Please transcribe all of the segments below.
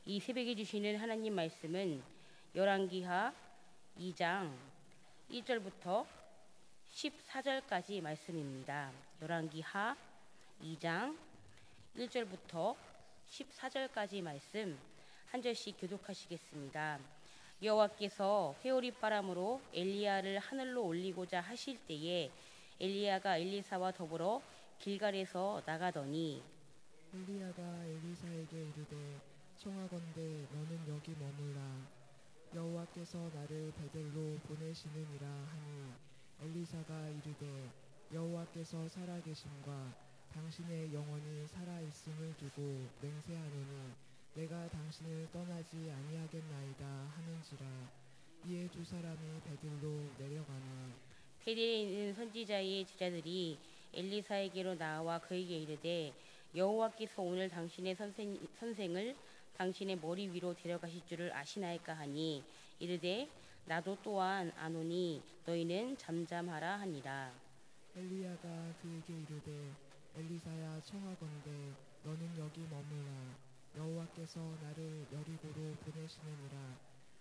이 새벽에 주시는 하나님 말씀은 열왕기하 2장 1절부터 14절까지 말씀입니다. 열왕기하 2장 1절부터 14절까지 말씀 한 절씩 교독하시겠습니다. 여호와께서 회오리 바람으로 엘리야를 하늘로 올리고자 하실 때에 엘리야가 엘리사와 더불어 길갈에서 나가더니 엘리야가 엘리사에게 이르되 청하건대 너는 여기 머물라. 여호와께서 나를 베델로 보내시느니라 하니 엘리사가 이르되 여호와께서 살아계심과 당신의 영혼이 살아있음을 두고 맹세하노니 내가 당신을 떠나지 아니하겠나이다 하는지라. 이에 두 사람이 베들로 내려가나 베델에 있는 선지자의 제자들이 엘리사에게로 나와 그에게 이르되 여호와께서 오늘 당신의 선생을 당신의 머리 위로 데려가실 줄을 아시나이까 하니 이르되 나도 또한 아노니 너희는 잠잠하라 하니라. 엘리야가 그에게 이르되 엘리사야 청하건대 너는 여기 머물라. 여호와께서 나를 여리고로 보내시느니라.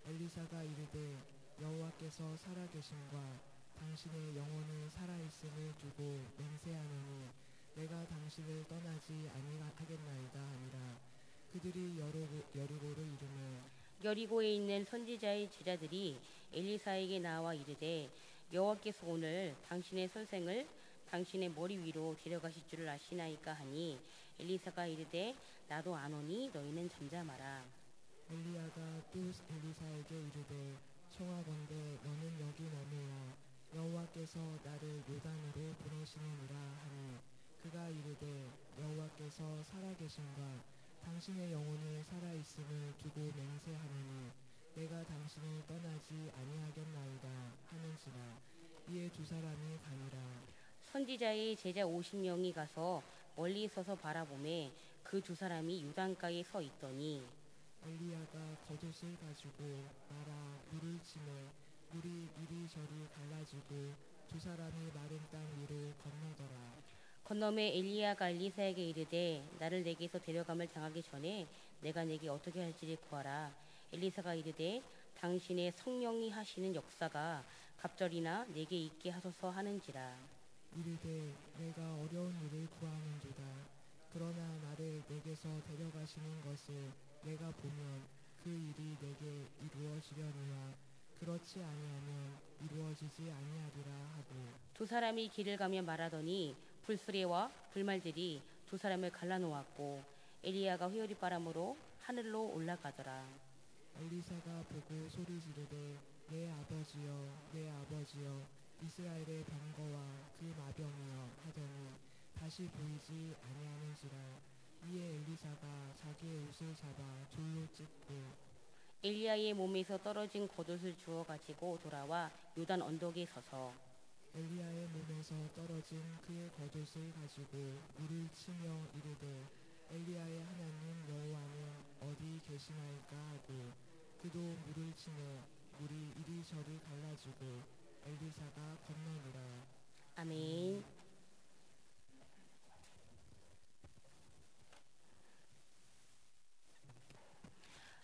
엘리사가 이르되 여호와께서 살아계심과 당신의 영혼이 살아있음을 두고 맹세하노니 내가 당신을 떠나지 아니하겠나이다 하니라. 그들이 여리고로 이르매 여리고에 있는 선지자의 제자들이 엘리사에게 나와 이르되 여호와께서 오늘 당신의 선생을 당신의 머리 위로 데려가실 줄을 아시나이까 하니 엘리사가 이르되 나도 아노니 너희는 잠잠하라. 엘리야가 또 엘리사에게 이르되 청하건대 너는 여기 머물라. 여호와께서 나를 요단으로 보내시느니라 하니 그가 이르되 여호와께서 살아계심과 당신의 영혼이 살아있음을 두고 맹세하노니 내가 당신을 떠나지 아니하겠나이다 하는지라. 이에 두 사람이 가니라. 선지자의 제자 50명이 가서 멀리 서서 바라보매 그 두 사람이 요단가에 서 있더니 엘리야가 겉옷을 가지고 말아 물을 치매 물이 이리저리 갈라지고 두 사람이 마른 땅 위로 건너더라. 건너매 엘리야가 엘리사에게 이르되 나를 내게서 데려감을 당하기 전에 내가 내게 어떻게 할지를 구하라. 엘리사가 이르되 당신의 성령이 하시는 역사가 갑절이나 내게 있게 하소서 하는지라. 이르되 내가 어려운 일을 구하는도다. 그러나 나를 내게서 데려가시는 것을 내가 보면 그 일이 내게 이루어지려니와 그렇지 아니하면 이루어지지 아니하리라 하고 두 사람이 길을 가며 말하더니 불수레와 불말들이 두 사람을 갈라놓았고 엘리야가 회오리 바람으로 하늘로 올라가더라. 엘리사가 보고 소리 지르되 내 아버지여 내 아버지여 이스라엘의 병거와 그 마병이여 하더니 다시 보이지 아니하는지라. 이에 엘리사가 자기의 옷을 잡아 돌로 찢고 엘리야의 몸에서 떨어진 겉옷을 주워 가지고 돌아와 요단 언덕에 서서 엘리야의 몸에서 떨어진 그의 겉옷을 가지고 물을 치며 이르되 엘리야의 하나님 여호와는 어디 계시나이까 하고 그도 물을 치며 물이 이리저리 갈라지고 엘리사가 건너니라. 아멘.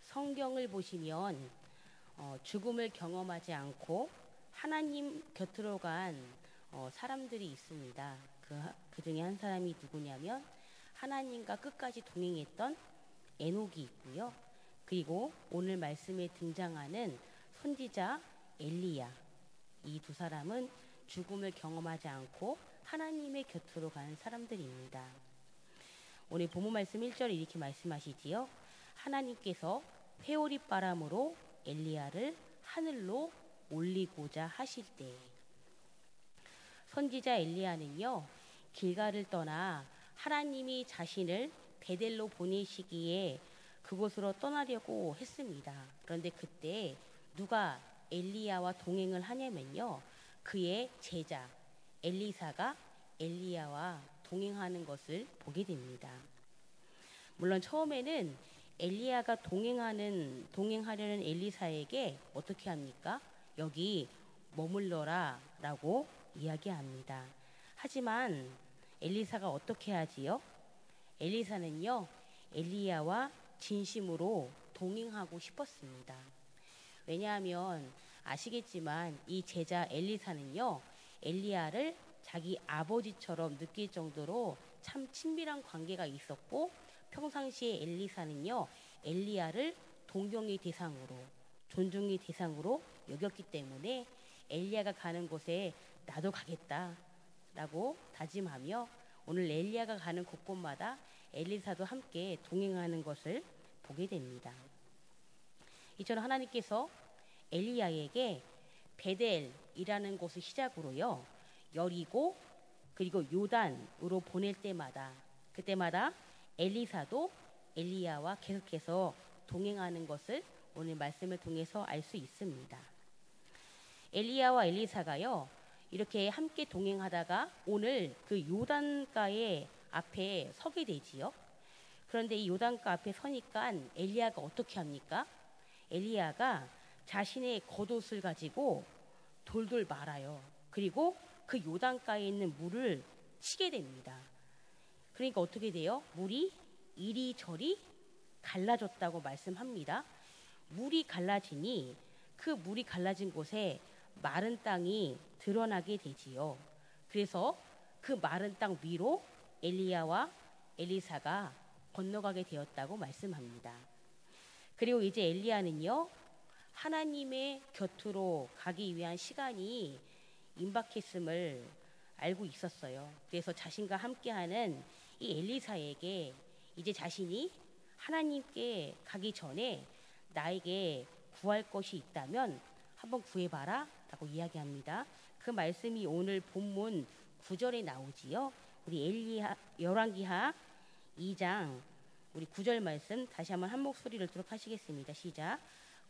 성경을 보시면 죽음을 경험하지 않고 하나님 곁으로 간 사람들이 있습니다. 그 중에 한 사람이 누구냐면 하나님과 끝까지 동행했던 에녹이 있고요. 그리고 오늘 말씀에 등장하는 선지자 엘리야. 이 두 사람은 죽음을 경험하지 않고 하나님의 곁으로 간 사람들입니다. 오늘 본문 말씀 1절에 이렇게 말씀하시지요. 하나님께서 회오리 바람으로 엘리야를 하늘로 올리고자 하실 때 선지자 엘리야는요 길갈을 떠나 하나님이 자신을 베델로 보내시기에 그곳으로 떠나려고 했습니다. 그런데 그때 누가 엘리야와 동행을 하냐면요 그의 제자 엘리사가 엘리야와 동행하는 것을 보게 됩니다. 물론 처음에는 엘리야가 동행하려는 엘리사에게 어떻게 합니까? 여기 머물러라 라고 이야기합니다. 하지만 엘리사가 어떻게 하지요? 엘리사는요 엘리야와 진심으로 동행하고 싶었습니다. 왜냐하면 아시겠지만 이 제자 엘리사는요, 엘리야를 자기 아버지처럼 느낄 정도로 참 친밀한 관계가 있었고, 평상시에 엘리사는요, 엘리야를 동경의 대상으로, 존중의 대상으로 여겼기 때문에 엘리야가 가는 곳에 나도 가겠다라고 다짐하며 오늘 엘리야가 가는 곳곳마다 엘리사도 함께 동행하는 것을 보게 됩니다. 이처럼 하나님께서 엘리야에게 베델이라는 곳을 시작으로요, 여리고 그리고 요단으로 보낼 때마다 그때마다 엘리사도 엘리야와 계속해서 동행하는 것을 오늘 말씀을 통해서 알 수 있습니다. 엘리야와 엘리사가요, 이렇게 함께 동행하다가 오늘 그 요단가의 앞에 서게 되지요. 그런데 이 요단가 앞에 서니까 엘리야가 어떻게 합니까? 엘리야가 자신의 겉옷을 가지고 돌돌 말아요. 그리고 그 요단가에 있는 물을 치게 됩니다. 그러니까 어떻게 돼요? 물이 이리저리 갈라졌다고 말씀합니다. 물이 갈라지니 그 물이 갈라진 곳에 마른 땅이 드러나게 되지요. 그래서 그 마른 땅 위로 엘리야와 엘리사가 건너가게 되었다고 말씀합니다. 그리고 이제 엘리야는요, 하나님의 곁으로 가기 위한 시간이 임박했음을 알고 있었어요. 그래서 자신과 함께하는 이 엘리사에게 이제 자신이 하나님께 가기 전에 나에게 구할 것이 있다면 한번 구해봐라 라고 이야기합니다. 그 말씀이 오늘 본문 9절에 나오지요. 우리 열왕기하 2장 우리 9절 말씀 다시 한번 한 목소리를 듣도록 하시겠습니다. 시작.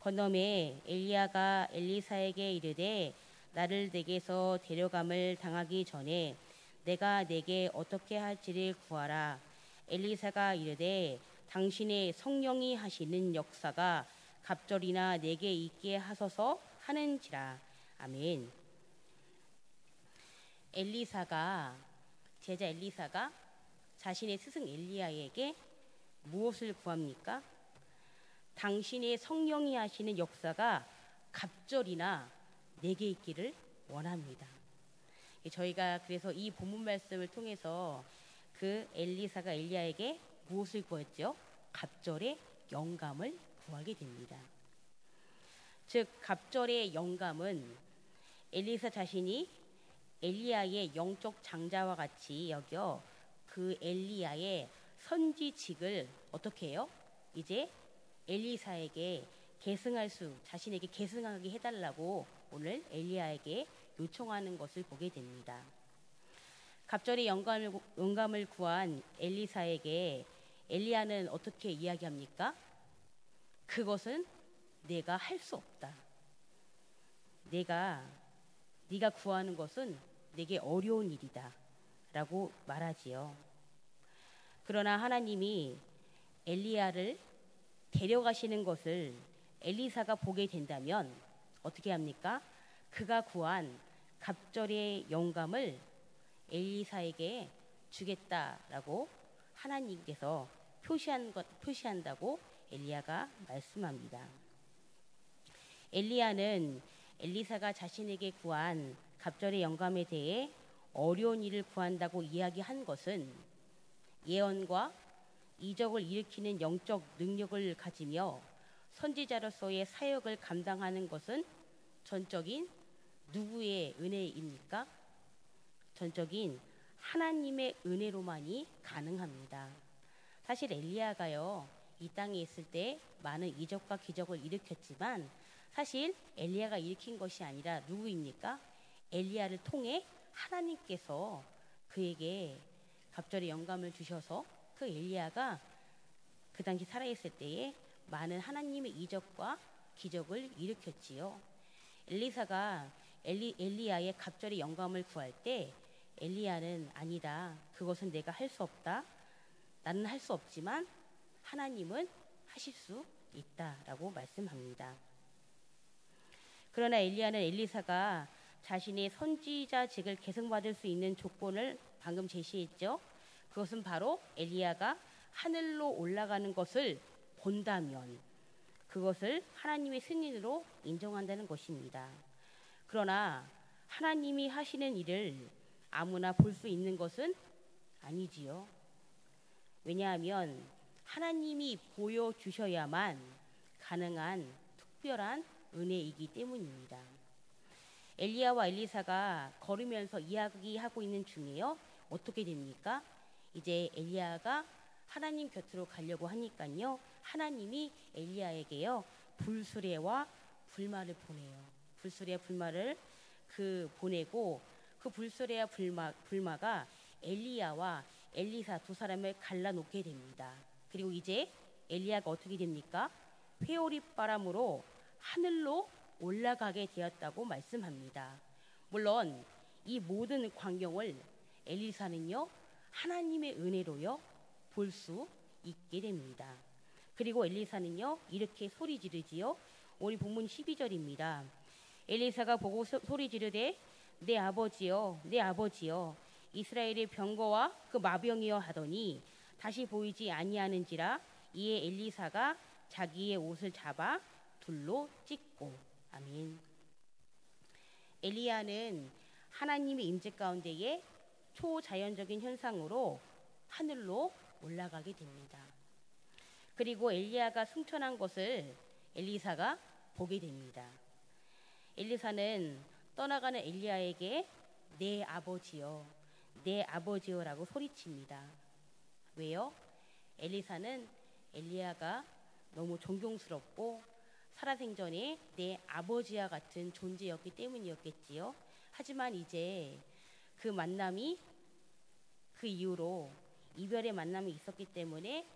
건너매 엘리야가 엘리사에게 이르되 나를 내게서 데려감을 당하기 전에 내가 내게 어떻게 할지를 구하라. 엘리사가 이르되 당신의 성령이 하시는 역사가 갑절이나 내게 있게 하소서 하는지라. 아멘. 제자 엘리사가 자신의 스승 엘리야에게 무엇을 구합니까? 당신의 성령이 하시는 역사가 갑절이나 내게 있기를 원합니다. 저희가 그래서 이 본문 말씀을 통해서 그 엘리사가 엘리야에게 무엇을 구했죠? 갑절의 영감을 구하게 됩니다. 즉 갑절의 영감은 엘리사 자신이 엘리야의 영적 장자와 같이 여겨 그 엘리야의 선지직을 어떻게 해요? 이제 엘리사에게 자신에게 계승하게 해달라고 오늘 엘리야에게 요청하는 것을 보게 됩니다. 갑절의 영감을 구한 엘리사에게 엘리야는 어떻게 이야기합니까? 그것은 내가 할 수 없다. 네가 구하는 것은 내게 어려운 일이다 라고 말하지요. 그러나 하나님이 엘리야를 데려가시는 것을 엘리사가 보게 된다면 어떻게 합니까? 그가 구한 갑절의 영감을 엘리사에게 주겠다라고 하나님께서 표시한다고 엘리야가 말씀합니다. 엘리야는 엘리사가 자신에게 구한 갑절의 영감에 대해 어려운 일을 구한다고 이야기한 것은 예언과 이적을 일으키는 영적 능력을 가지며 선지자로서의 사역을 감당하는 것은 전적인 누구의 은혜입니까? 전적인 하나님의 은혜로만이 가능합니다. 사실 엘리야가요, 이 땅에 있을 때 많은 이적과 기적을 일으켰지만 사실 엘리야가 일으킨 것이 아니라 누구입니까? 엘리야를 통해 하나님께서 그에게 갑절의 영감을 주셔서 그 엘리야가 그 당시 살아있을 때에 많은 하나님의 이적과 기적을 일으켰지요. 엘리사가 엘리야의 갑절의 영감을 구할 때 엘리야는 아니다. 그것은 내가 할 수 없다. 나는 할 수 없지만 하나님은 하실 수 있다라고 말씀합니다. 그러나 엘리야는 엘리사가 자신의 선지자직을 계승받을 수 있는 조건을 방금 제시했죠. 그것은 바로 엘리야가 하늘로 올라가는 것을 본다면 그것을 하나님의 승인으로 인정한다는 것입니다. 그러나 하나님이 하시는 일을 아무나 볼 수 있는 것은 아니지요. 왜냐하면 하나님이 보여주셔야만 가능한 특별한 은혜이기 때문입니다. 엘리야와 엘리사가 걸으면서 이야기하고 있는 중에요. 어떻게 됩니까? 이제 엘리야가 하나님 곁으로 가려고 하니까요. 하나님이 엘리야에게요. 불수레와 불마를 보내요. 불수레와 불마를 보내고 그 불수레와 불마가 엘리야와 엘리사 두 사람을 갈라놓게 됩니다. 그리고 이제 엘리야가 어떻게 됩니까? 회오릿바람으로 하늘로 올라가게 되었다고 말씀합니다. 물론 이 모든 광경을 엘리사는요 하나님의 은혜로요 볼 수 있게 됩니다. 그리고 엘리사는요 이렇게 소리 지르지요. 오늘 본문 12절입니다. 엘리사가 보고 소리 지르되 내 아버지여 내 아버지여 이스라엘의 병거와 그 마병이여 하더니 다시 보이지 아니하는지라. 이에 엘리사가 자기의 옷을 잡아 둘로 찢고. 아멘. 엘리야는 하나님의 임재 가운데에 초자연적인 현상으로 하늘로 올라가게 됩니다. 그리고 엘리야가 승천한 것을 엘리사가 보게 됩니다. 엘리사는 떠나가는 엘리야에게 내 아버지여 내 아버지여라고 소리칩니다. 왜요? 엘리사는 엘리야가 너무 존경스럽고 살아생전에 내 아버지와 같은 존재였기 때문이었겠지요. 하지만 이제 그 만남이 그 이후로 이별의 만남이 있었기 때문에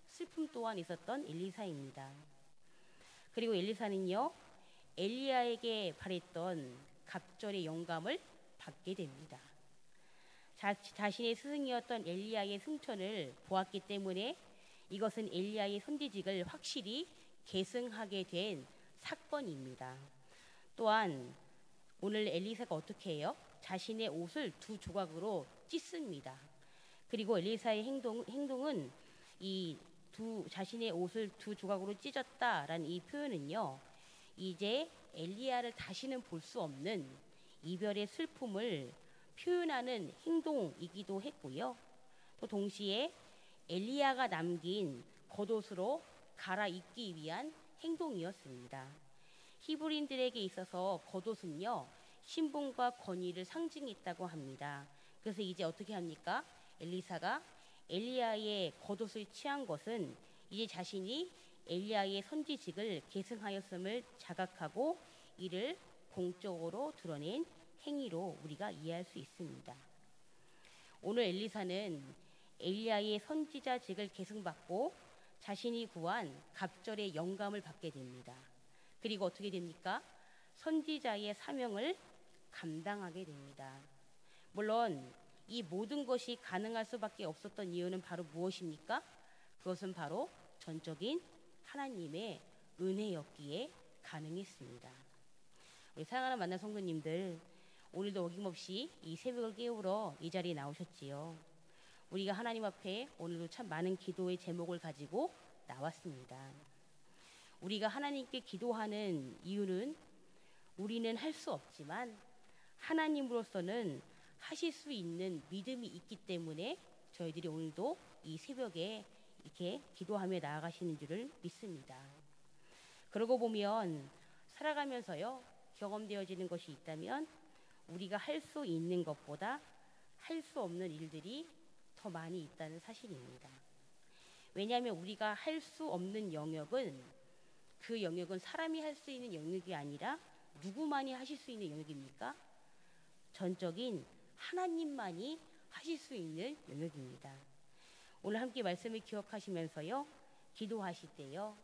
슬픔 또한 있었던 엘리사입니다. 그리고 엘리사는요 엘리야에게 바랬던 갑절의 영감을 받게 됩니다. 자신의 스승이었던 엘리야의 승천을 보았기 때문에 이것은 엘리야의 선지직을 확실히 계승하게 된 사건입니다. 또한 오늘 엘리사가 어떻게 해요? 자신의 옷을 두 조각으로 찢습니다. 그리고 엘리사의 행동은 이 자신의 옷을 두 조각으로 찢었다라는 이 표현은요. 이제 엘리야를 다시는 볼 수 없는 이별의 슬픔을 표현하는 행동이기도 했고요. 또 동시에 엘리야가 남긴 겉옷으로 갈아입기 위한 행동이었습니다. 히브리인들에게 있어서 겉옷은요 신분과 권위를 상징했다고 합니다. 그래서 이제 어떻게 합니까? 엘리사가 엘리야의 겉옷을 취한 것은 이제 자신이 엘리야의 선지직을 계승하였음을 자각하고 이를 공적으로 드러낸 행위로 우리가 이해할 수 있습니다. 오늘 엘리사는 엘리야의 선지자직을 계승받고 자신이 구한 갑절의 영감을 받게 됩니다. 그리고 어떻게 됩니까? 선지자의 사명을 감당하게 됩니다. 물론 이 모든 것이 가능할 수밖에 없었던 이유는 바로 무엇입니까? 그것은 바로 전적인 하나님의 은혜였기에 가능했습니다. 우리 사랑하는 만난 성도님들, 오늘도 어김없이 이 새벽을 깨우러 이 자리에 나오셨지요. 우리가 하나님 앞에 오늘도 참 많은 기도의 제목을 가지고 나왔습니다. 우리가 하나님께 기도하는 이유는 우리는 할 수 없지만 하나님으로서는 하실 수 있는 믿음이 있기 때문에 저희들이 오늘도 이 새벽에 이렇게 기도하며 나아가시는 줄을 믿습니다. 그러고 보면 살아가면서요 경험되어지는 것이 있다면 우리가 할 수 있는 것보다 할 수 없는 일들이 더 많이 있다는 사실입니다. 왜냐하면 우리가 할 수 없는 영역은 그 영역은 사람이 할 수 있는 영역이 아니라 누구만이 하실 수 있는 영역입니까? 전적인 하나님만이 하실 수 있는 영역입니다. 오늘 함께 말씀을 기억하시면서요 기도하실 때요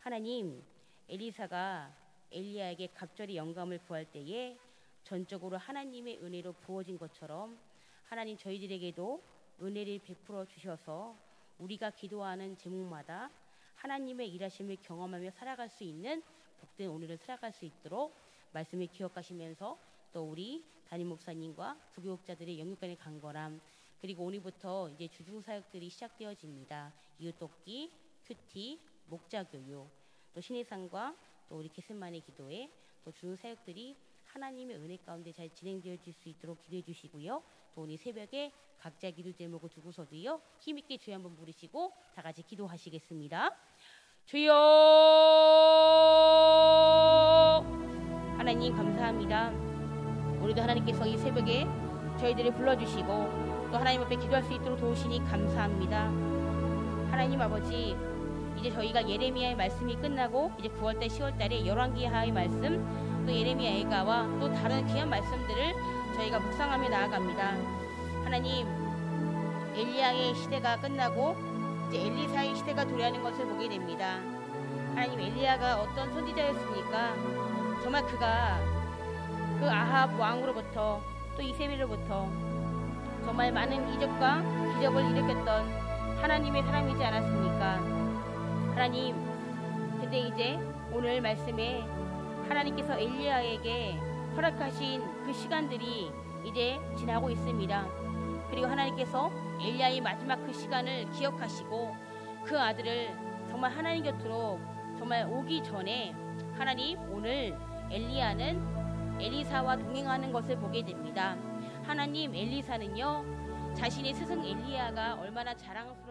하나님 엘리사가 엘리야에게 갑절의 영감을 구할 때에 전적으로 하나님의 은혜로 부어진 것처럼 하나님 저희들에게도 은혜를 베풀어 주셔서 우리가 기도하는 제목마다 하나님의 일하심을 경험하며 살아갈 수 있는 복된 오늘을 살아갈 수 있도록 말씀을 기억하시면서 또 우리 담임 목사님과 부교육자들의 영육간의 강건함 그리고 오늘부터 이제 주중사역들이 시작되어집니다. 이웃돕기, 큐티, 목자교육 또 신의 산과 또 우리 겟세마네 기도회 또 주 사역들이 하나님의 은혜 가운데 잘 진행되어질 수 있도록 기도해 주시고요. 또 오늘 새벽에 각자 기도 제목을 두고서도요. 힘있게 주여 한번 부르시고 다 같이 기도하시겠습니다. 주여 하나님 감사합니다. 오늘도 하나님께서 이 새벽에 저희들을 불러주시고 또 하나님 앞에 기도할 수 있도록 도우시니 감사합니다. 하나님 아버지, 이제 저희가 예레미야의 말씀이 끝나고 이제 9월달 10월달에 열왕기하의 말씀 또 예레미야 애가와 또 다른 귀한 말씀들을 저희가 묵상하며 나아갑니다. 하나님, 엘리야의 시대가 끝나고 이제 엘리사의 시대가 도래하는 것을 보게 됩니다. 하나님, 엘리야가 어떤 선지자였습니까? 정말 그가 그 아합 왕으로부터 또 이세벨로부터 정말 많은 이적과 기적을 일으켰던 하나님의 사람이지 않았습니까? 하나님, 근데 이제 오늘 말씀에 하나님께서 엘리야에게 허락하신 그 시간들이 이제 지나고 있습니다. 그리고 하나님께서 엘리야의 마지막 그 시간을 기억하시고 그 아들을 정말 하나님 곁으로 정말 오기 전에 하나님, 오늘 엘리야는 엘리사와 동행하는 것을 보게 됩니다. 하나님, 엘리사는요 자신의 스승 엘리야가 얼마나 자랑스러운